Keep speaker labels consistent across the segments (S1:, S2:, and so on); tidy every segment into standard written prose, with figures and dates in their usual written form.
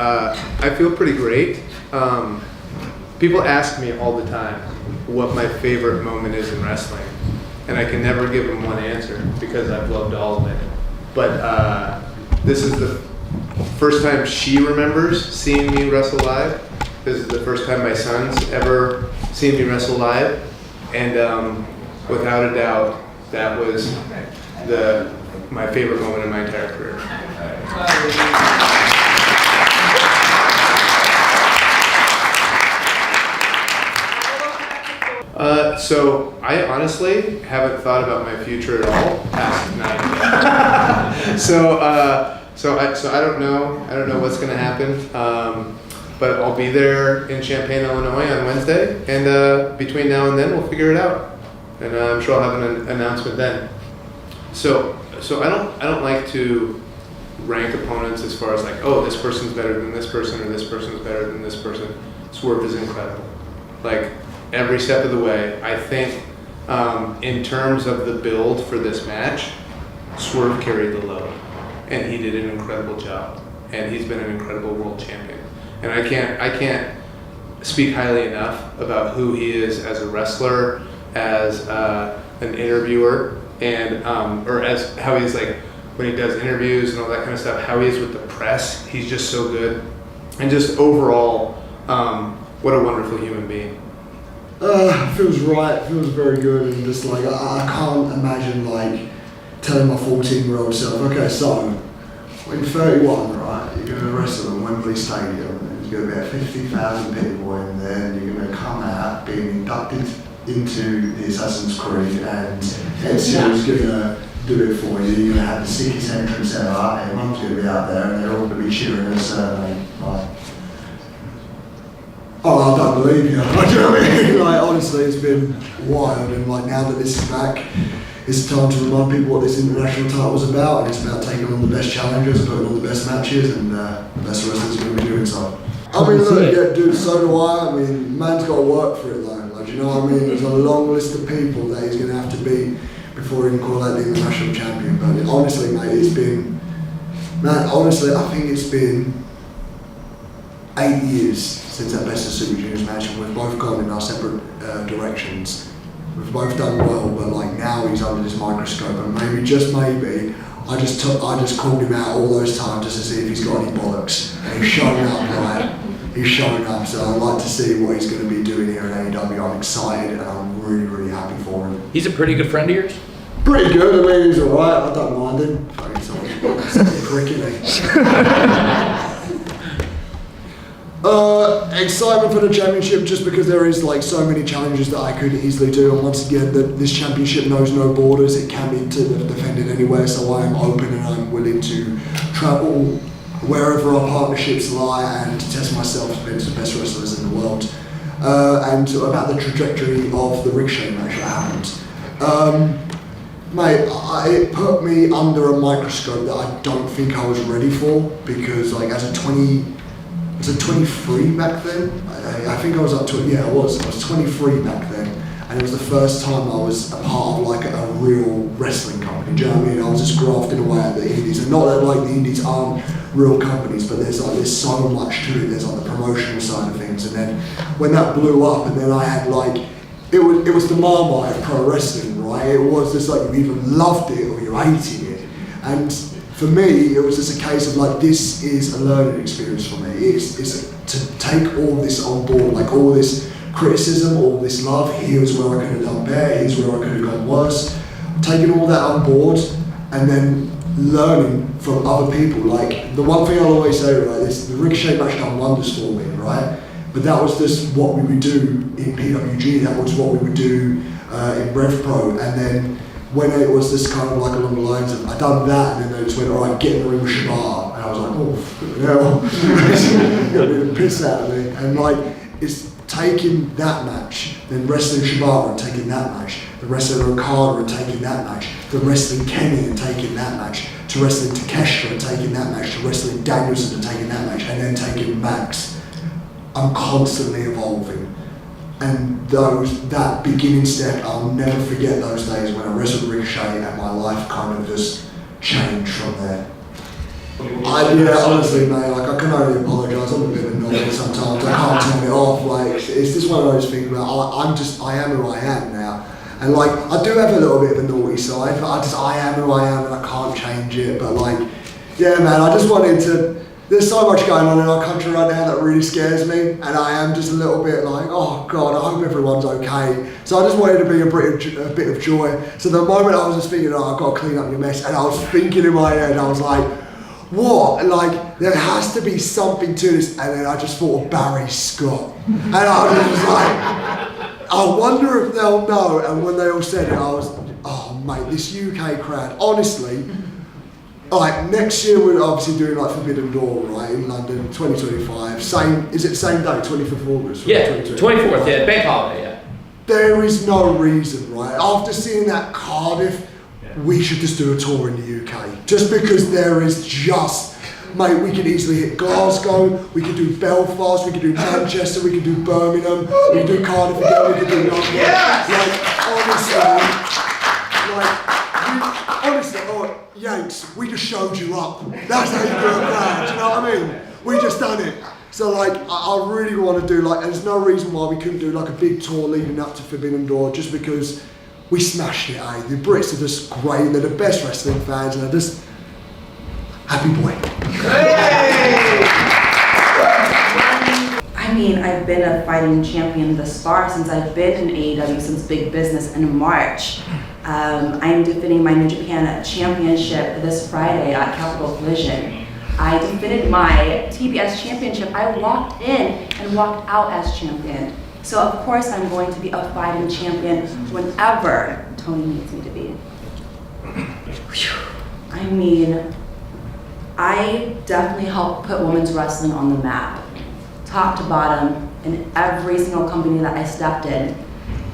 S1: I feel pretty great. People ask me all the time what my favorite moment is in wrestling, and I can never give them one answer because I've loved all of it. But this is the first time she remembers seeing me wrestle live. This is the first time my son's ever seen me wrestle live, and without a doubt, that was my favorite moment in my entire career. So I honestly haven't thought about my future at all past tonight. So I don't know. I don't know what's going to happen. But I'll be there in Champaign, Illinois on Wednesday, and between now and then we'll figure it out. And I'm sure I'll have an announcement then. So I don't like to rank opponents as far as like, oh, this person's better than this person or this person's better than this person. Swerve is incredible. Like every step of the way, I think in terms of the build for this match, Swerve carried the load, and he did an incredible job, and he's been an incredible world champion. And I can't speak highly enough about who he is as a wrestler, as an interviewer, and or as how he's like when he does interviews and all that kind of stuff. How he is with the press, he's just so good, and just overall, what a wonderful human being.
S2: Feels right. Feels very good, and just like I can't imagine like telling my 14-year-old self, okay, so when you're 31, right, you're going to wrestle in Wembley Stadium. There's going to be 50,000 people in there, and you're going to come out being inducted into the Assassin's Creed, and SCRUM's going to do it for you. You're going to have the sickest entrance ever, everyone's going to be out there, and they're all going to be cheering a surname. Like, oh, I don't believe you. Like, you know what I mean? Like, honestly, it's been wild, and like now that this is back, it's time to remind people what this international title was about, and it's about taking on the best challengers, putting on the best matches, and the best wrestlers are going to be doing so. I mean, look, yeah, dude, so do I. I mean, man's got to work for it though. Like, you know what I mean? There's a long list of people that he's going to have to beat before he can call out the international champion. But honestly, mate, honestly, I think it's been 8 years since that Best of Super Juniors match, and we've both gone in our separate directions. We've both done well, but like now he's under this microscope, and maybe, just maybe, I just called him out all those times just to see if he's got any bollocks. And he's showing up, right? He's showing up, so I'd like to see what he's going to be doing here at AEW. I'm excited, and I'm really, really happy for him.
S3: He's a pretty good friend of yours?
S2: Pretty good, I mean, he's alright, I don't mind him. He's a prick, isn't he? Excitement for the championship, just because there is like so many challenges that I could easily do, and once again, this championship knows no borders. It can be defended anywhere, so I am open and I'm willing to travel wherever our partnerships lie and test myself against the best wrestlers in the world. And about the trajectory of the Ricochet match that happened. Mate, it put me under a microscope that I don't think I was ready for, because like as a 23 back then? I think I was up to it, yeah I was 23 back then, and it was the first time I was a part of like a real wrestling company, do you know what I mean? I was just grafting away at the indies, and not that like the indies aren't real companies, but there's so much to it. There's like the promotional side of things, and then when that blew up, and then I had like, it was the Marmite of pro wrestling, right? It was just like you either loved it or you hated it, and for me, it was just a case of like, this is a learning experience for me. It's to take all this on board, like all this criticism, all this love. Here's where I could have done better, here's where I could have gone worse. Taking all that on board and then learning from other people. Like the one thing I'll always say, right, is the Ricochet match done wonders for me, right? But that was just what we would do in PWG, that was what we would do in Rev Pro, and then when it was this kind of like along the lines of, I done that, and then they just went, all right, get in the ring with Shibata, and I was like, oh, hell, got the piss out of me, and like, it's taking that match, then wrestling Shibata and taking that match, the wrestling Okada and taking that match, the wrestling Kenny and taking that match, to wrestling Takeshita and taking that match, to wrestling Danielson and taking that match, and then taking Max. I'm constantly evolving. And that beginning step, I'll never forget those days when I wrestled Ricochet, and my life kind of just changed from there. Honestly, mate, like I can only apologise. I'm a bit annoyed sometimes. I can't turn it off. Like it's just one of those things where I am who I am now, and like I do have a little bit of a naughty side, but I am who I am, and I can't change it. But like, yeah, man, I just wanted to. There's so much going on in our country right now that really scares me, and I am just a little bit like, oh God, I hope everyone's okay. So I just wanted to be a bit of joy. So the moment I was just thinking, oh, I've got to clean up your mess, and I was thinking in my head, I was like, what? Like, there has to be something to this. And then I just thought of Barry Scott. And I was just like, I wonder if they'll know. And when they all said it, I was, oh mate, this UK crowd, honestly, like next year we're obviously doing like Forbidden Door, right, in London, 2025. Is it the same day, 25th of August?
S3: Yeah, 24th, yeah, bank holiday, yeah.
S2: There is no reason, right, after seeing that Cardiff, we should just do a tour in the UK. Just because there is just, mate, we could easily hit Glasgow, we could do Belfast, we could do Manchester, we could do Birmingham, we could do Cardiff again, we could do London. Yes! Honestly, Yanks, we just showed you up. That's how you do a crowd, do you know what I mean? We just done it. So like, I really want to do like, and there's no reason why we couldn't do like a big tour leading up to Forbidden Door, just because we smashed it, eh? The Brits are just great, they're the best wrestling fans, and they're just happy boy.
S4: Hey! I mean, I've been a fighting champion thus far since I've been in AEW since Big Business in March. I'm defending my New Japan Championship this Friday at Capital Collision. I defended my TBS Championship. I walked in and walked out as champion. So of course I'm going to be a fighting champion whenever Tony needs me to be. I mean, I definitely helped put women's wrestling on the map, top to bottom, in every single company that I stepped in.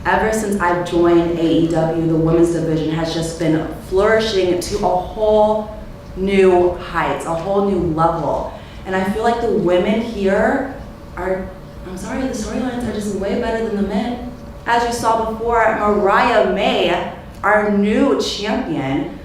S4: Ever since I've joined AEW, the women's division has just been flourishing to a whole new heights, a whole new level. And I feel like the women here are, I'm sorry, the storylines are just way better than the men. As you saw before, Mariah May, our new champion,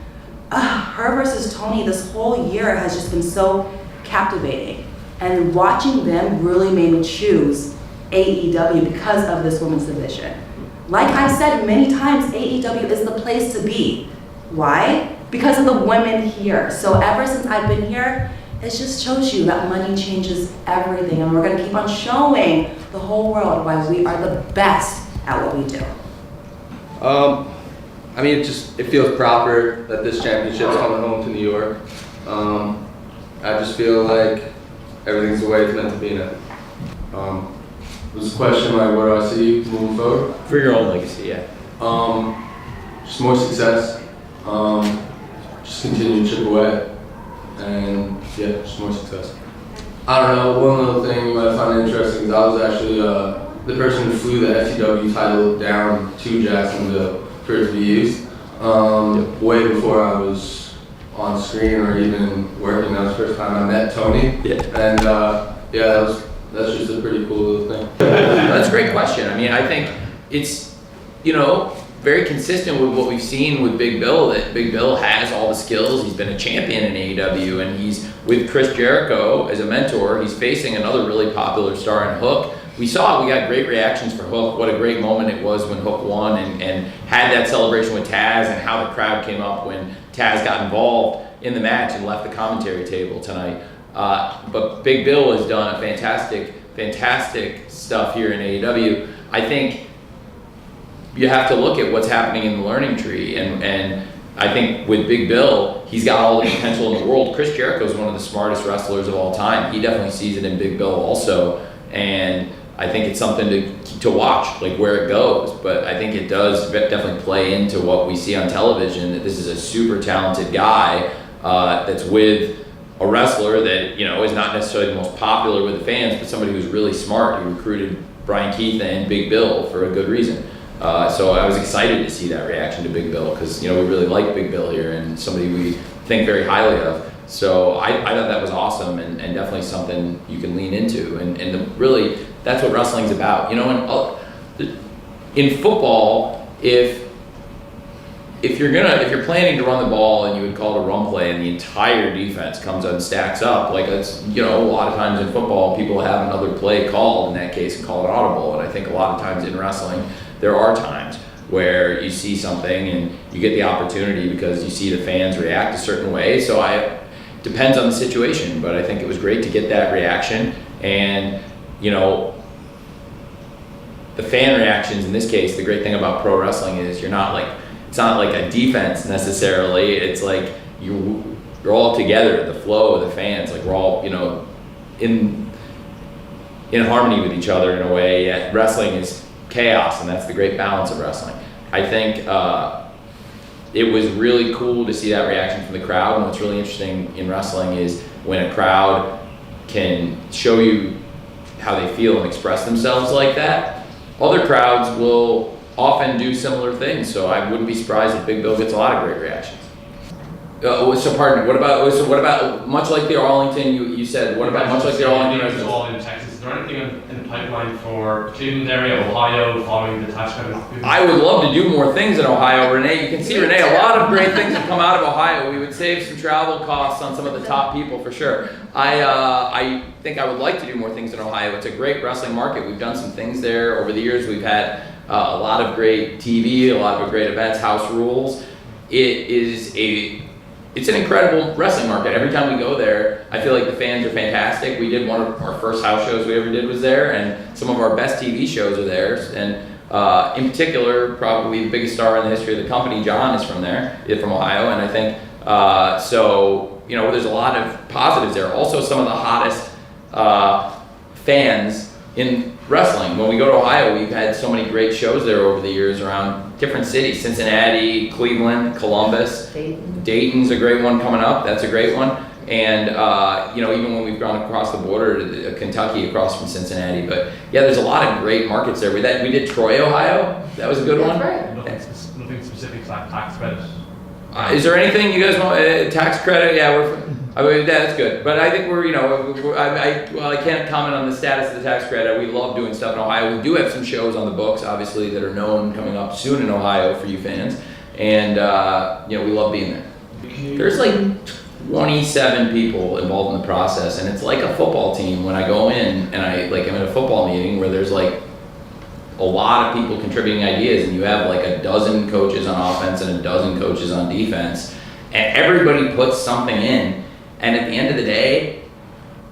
S4: her versus Tony this whole year has just been so captivating. And watching them really made me choose AEW because of this women's division. Like I've said many times, AEW is the place to be. Why? Because of the women here. So ever since I've been here, it just shows you that money changes everything, and we're going to keep on showing the whole world why we are the best at what we do.
S5: I mean, it feels proper that this championship's coming home to New York. I just feel like everything's the way it's meant to be now. There's a question like, what do I see moving forward?
S3: For your own legacy, yeah.
S5: Just more success. Just continue to chip away, and yeah, just more success. I don't know, one little thing you might find interesting is I was actually the person who flew the SCW title down to Jacksonville for it to be used. Way before I was on screen or even working. That was the first time I met Tony.
S3: Yeah.
S5: And that's just a pretty cool little thing.
S3: That's a great question. I mean, I think it's, very consistent with what we've seen with Big Bill, that Big Bill has all the skills. He's been a champion in AEW, and he's with Chris Jericho as a mentor. He's facing another really popular star in Hook. We got great reactions for Hook. What a great moment it was when Hook won and had that celebration with Taz, and how the crowd came up when Taz got involved in the match and left the commentary table tonight. But Big Bill has done a fantastic stuff here in AEW. I think you have to look at what's happening in the learning tree, and I think with Big Bill, he's got all the potential in the world. Chris Jericho is one of the smartest wrestlers of all time. He definitely sees it in Big Bill also, and I think it's something to watch, like where it goes. But I think it does definitely play into what we see on television, that this is a super talented guy that's with a wrestler that is not necessarily the most popular with the fans, but somebody who's really smart. He recruited Brian Keith and Big Bill for a good reason. So I was excited to see that reaction to Big Bill, because we really like Big Bill here and somebody we think very highly of. So I thought that was awesome, and definitely something you can lean into. And really, that's what wrestling's about. In football, if if you're planning to run the ball and you would call it a run play and the entire defense comes and stacks up, like it's, a lot of times in football people have another play called in that case and call it audible. And I think a lot of times in wrestling there are times where you see something and you get the opportunity because you see the fans react a certain way. So depends on the situation, but I think it was great to get that reaction. And the fan reactions in this case, the great thing about pro wrestling is it's not like a defense necessarily. It's like you're all together, the flow of the fans, like we're all, in harmony with each other in a way. Yet wrestling is chaos, and that's the great balance of wrestling. I think it was really cool to see that reaction from the crowd. And what's really interesting in wrestling is when a crowd can show you how they feel and express themselves like that, other crowds will often do similar things. So I wouldn't be surprised if Big Bill gets a lot of great reactions. So pardon me, what about much like the Arlington, you said, what about much like the Arlington?
S6: All in Texas. Is there anything in the pipeline for Cleveland area, Ohio, following the tax credit?
S3: I would love to do more things in Ohio, Renee. You can see, Renee, a lot of great things have come out of Ohio. We would save some travel costs on some of the top people for sure. I think I would like to do more things in Ohio. It's a great wrestling market. We've done some things there over the years. We've had a lot of great TV, a lot of great events, House Rules. It's an incredible wrestling market. Every time we go there, I feel like the fans are fantastic. We did one of our first house shows we ever did was there, and some of our best TV shows are there. And in particular, probably the biggest star in the history of the company, John, is from there, from Ohio. And I think, there's a lot of positives there. Also, some of the hottest fans in wrestling. When we go to Ohio, we've had so many great shows there over the years around different cities: Cincinnati, Cleveland, Columbus. Dayton's a great one coming up. That's a great one. And even when we've gone across the border to Kentucky, across from Cincinnati. But yeah, there's a lot of great markets there. We did Troy, Ohio. That was a good one.
S6: Nothing specific like tax credit.
S3: Is there anything you guys want? Tax credit? Yeah, that's good. But I think I can't comment on the status of the tax credit. We love doing stuff in Ohio. We do have some shows on the books, obviously, that are known coming up soon in Ohio for you fans. And, we love being there. There's like 27 people involved in the process, and it's like a football team. When I go in and I'm in a football meeting where there's like a lot of people contributing ideas, and you have like a dozen coaches on offense and a dozen coaches on defense, and everybody puts something in, and at the end of the day,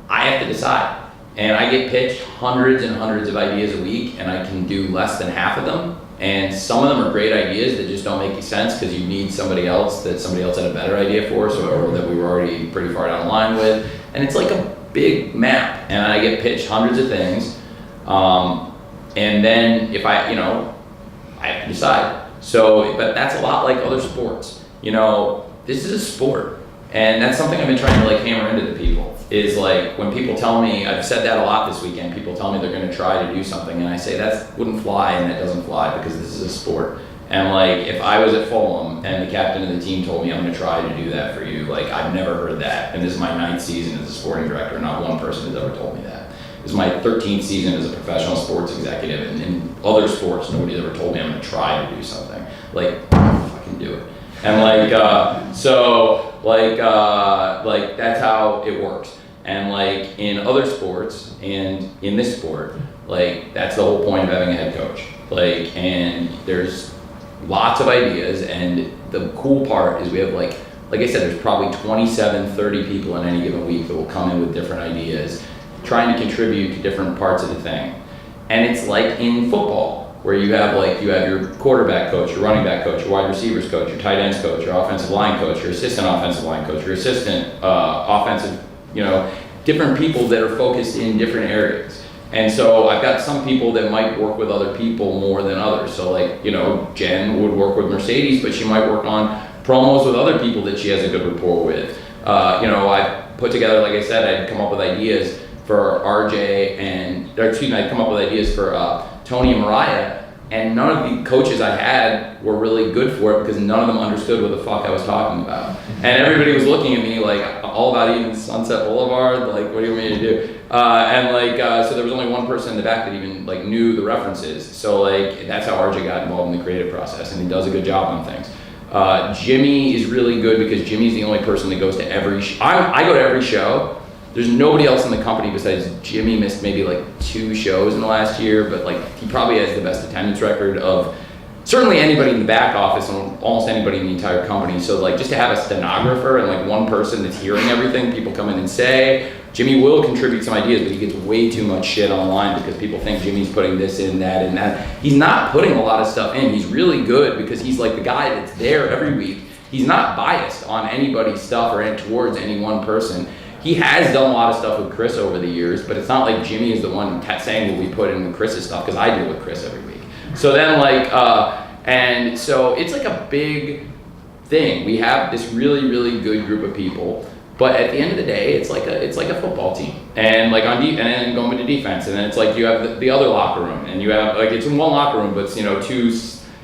S3: I have to decide. And I get pitched hundreds and hundreds of ideas a week, and I can do less than half of them. And some of them are great ideas that just don't make sense because you need somebody else that somebody else had a better idea for, or that we were already pretty far down the line with. And it's like a big map, and I get pitched hundreds of things. And then if I have to decide. So, but that's a lot like other sports. This is a sport. And that's something I've been trying to hammer into the people, is like when people tell me, I've said that a lot this weekend, people tell me they're going to try to do something, and I say that wouldn't fly, and that doesn't fly because this is a sport. And if I was at Fulham and the captain of the team told me I'm going to try to do that for you, I've never heard that. And this is my 9th season as a sporting director, and not one person has ever told me that. This is my 13th season as a professional sports executive, and in other sports, nobody's ever told me I'm going to try to do something. Fucking do it. And that's how it works. And in other sports and in this sport, that's the whole point of having a head coach. And there's lots of ideas, and the cool part is we have like I said, there's probably 27, 30 people in any given week that will come in with different ideas, trying to contribute to different parts of the thing. And it's like in football, where you have your quarterback coach, your running back coach, your wide receivers coach, your tight ends coach, your offensive line coach, your assistant offensive line coach, your assistant offensive, different people that are focused in different areas. And so I've got some people that might work with other people more than others. So Jen would work with Mercedes, but she might work on promos with other people that she has a good rapport with. I put together, like I said, I'd come up with ideas for RJ I'd come up with ideas for Tony and Mariah, and none of the coaches I had were really good for it because none of them understood what the fuck I was talking about. And everybody was looking at me all about even Sunset Boulevard, what do you want me to do? So there was only one person in the back that even knew the references. So that's how RJ got involved in the creative process, and he does a good job on things. Jimmy is really good because Jimmy's the only person that goes to every I go to every show. There's nobody else in the company besides Jimmy. Missed maybe like 2 shows in the last year, but like he probably has the best attendance record of certainly anybody in the back office and almost anybody in the entire company. So like just to have a stenographer and like one person that's hearing everything people come in and say, Jimmy will contribute some ideas, but he gets way too much shit online because people think Jimmy's putting this in, that, and that. He's not putting a lot of stuff in. He's really good because he's like the guy that's there every week. He's not biased on anybody's stuff or towards any one person. He has done a lot of stuff with Chris over the years, but it's not like Jimmy is the one saying what we put in with Chris's stuff, because I do with Chris every week. So then like, and so it's like a big thing. We have this really, really good group of people, but at the end of the day, it's like a football team. And like and then going into defense, and then it's like you have the other locker room, and you have like it's in one locker room, but it's 2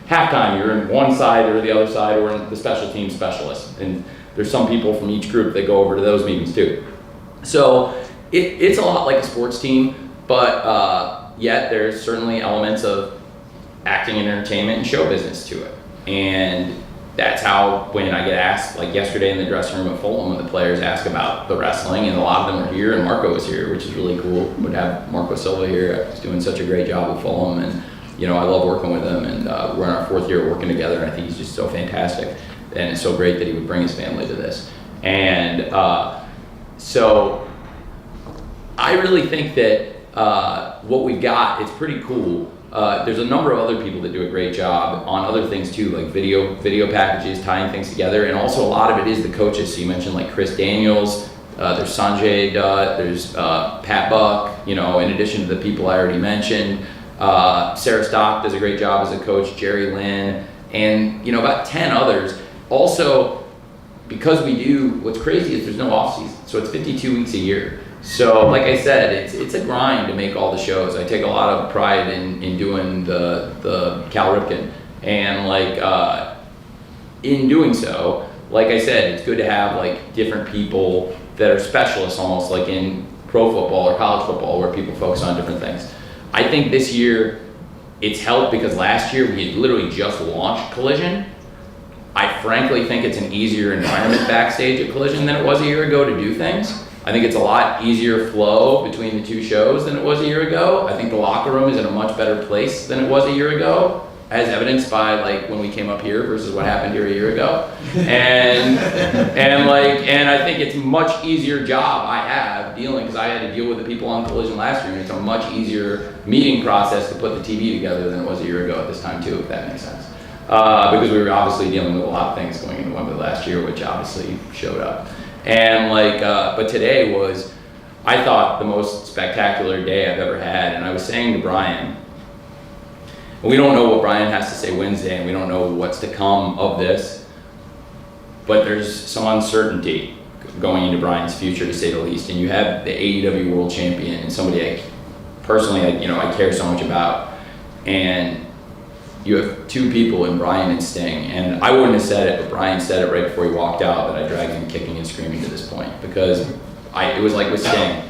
S3: halftime. You're in one side or the other side, or in the special team specialist. And there's some people from each group that go over to those meetings too. So it's a lot like a sports team, but yet there's certainly elements of acting and entertainment and show business to it. And that's how, when I get asked, like yesterday in the dressing room at Fulham, when the players ask about the wrestling, and a lot of them are here, and Marco was here, which is really cool. Would have Marco Silva here. He's doing such a great job with Fulham, and I love working with him, and we're in our 4th year working together, and I think he's just so fantastic. And it's so great that he would bring his family to this. And so I really think that what we've got, it's pretty cool. There's a number of other people that do a great job on other things too, like video packages, tying things together, and also a lot of it is the coaches. So you mentioned like Chris Daniels, there's Sanjay Dutt, there's Pat Buck, in addition to the people I already mentioned. Sarah Stock does a great job as a coach, Jerry Lynn, and about 10 others. Also, because we do, what's crazy is there's no off season, so it's 52 weeks a year. So, like I said, it's a grind to make all the shows. I take a lot of pride in doing the Cal Ripken, and like in doing so, like I said, it's good to have like different people that are specialists, almost like in pro football or college football, where people focus on different things. I think this year it's helped because last year we had literally just launched Collision. I frankly think it's an easier environment backstage at Collision than it was a year ago to do things. I think it's a lot easier flow between the 2 shows than it was a year ago. I think the locker room is in a much better place than it was a year ago, as evidenced by like when we came up here versus what happened here a year ago. And I think it's a much easier job I have dealing, because I had to deal with the people on Collision last year, and it's a much easier meeting process to put the TV together than it was a year ago at this time too, if that makes sense. Because we were obviously dealing with a lot of things going into Wembley last year, which obviously showed up. And but today was, I thought, the most spectacular day I've ever had. And I was saying to Bryan, we don't know what Bryan has to say Wednesday, and we don't know what's to come of this, but there's some uncertainty going into Bryan's future, to say the least. And you have the AEW World Champion, and somebody I care so much about, and you have 2 people in Bryan and Sting, and I wouldn't have said it, but Bryan said it right before he walked out, that I dragged him kicking and screaming to this point, because it was like with Sting,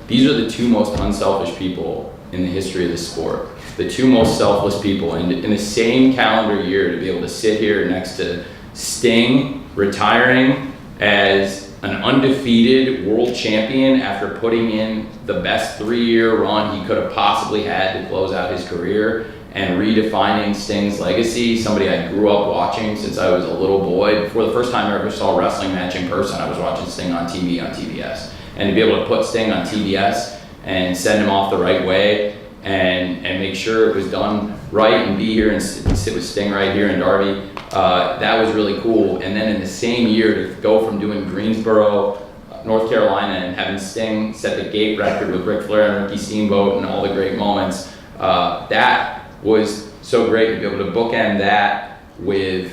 S3: these are the 2 most unselfish people in the history of the sport, the 2 most selfless people, and in the same calendar year, to be able to sit here next to Sting retiring as an undefeated world champion after putting in the best 3-year run he could have possibly had to close out his career, and redefining Sting's legacy, somebody I grew up watching since I was a little boy. Before the first time I ever saw a wrestling match in person, I was watching Sting on TV on TBS. And to be able to put Sting on TBS and send him off the right way, and make sure it was done right, and be here and sit with Sting right here in Derby, that was really cool. And then in the same year, to go from doing Greensboro, North Carolina, and having Sting set the gate record with Ric Flair and Ricky Steamboat and all the great moments, that was so great to be able to bookend that with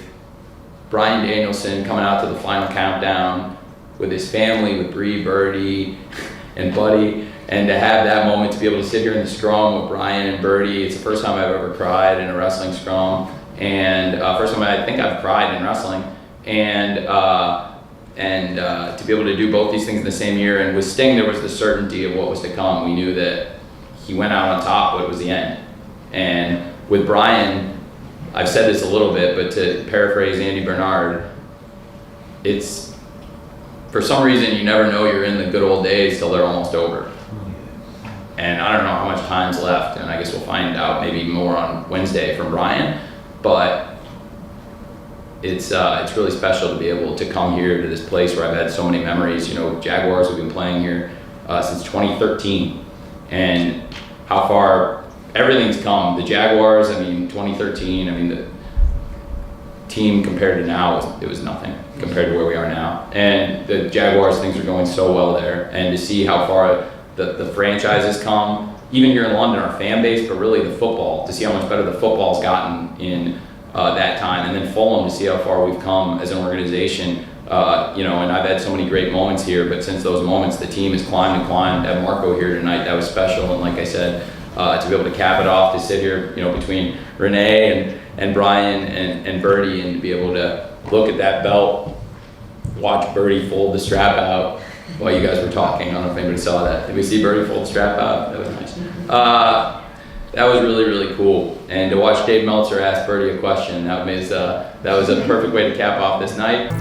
S3: Bryan Danielson coming out to the final countdown with his family, with Bree, Birdie, and Buddy, and to have that moment to be able to sit here in the scrum with Bryan and Birdie. It's the first time I've ever cried in a wrestling scrum, and first time I think I've cried in wrestling, and to be able to do both these things in the same year. And with Sting, there was the certainty of what was to come. We knew that he went out on top, but it was the end. And with Bryan, I've said this a little bit, but to paraphrase Andy Bernard, it's, for some reason, you never know you're in the good old days till they're almost over. And I don't know how much time's left, and I guess we'll find out maybe more on Wednesday from Bryan, but it's really special to be able to come here to this place where I've had so many memories. You know, Jaguars have been playing here since 2013, and how far everything's come. The Jaguars, I mean, 2013, I mean, the team compared to now, it was nothing compared to where we are now. And the Jaguars, things are going so well there, and to see how far the franchise has come, even here in London, our fan base, but really the football, to see how much better the football's gotten in that time, and then Fulham, to see how far we've come as an organization. You know, and I've had so many great moments here, but since those moments, the team has climbed and climbed. To have Marco here tonight, that was special, and like I said, to be able to cap it off, to sit here, you know, between Renee and Bryan and Birdie, and to be able to look at that belt, watch Birdie fold the strap out while you guys were talking. I don't know if anybody saw that. Did we see Birdie fold the strap out? That was nice. That was really, really cool. And to watch Dave Meltzer ask Birdie a question, that was a perfect way to cap off this night.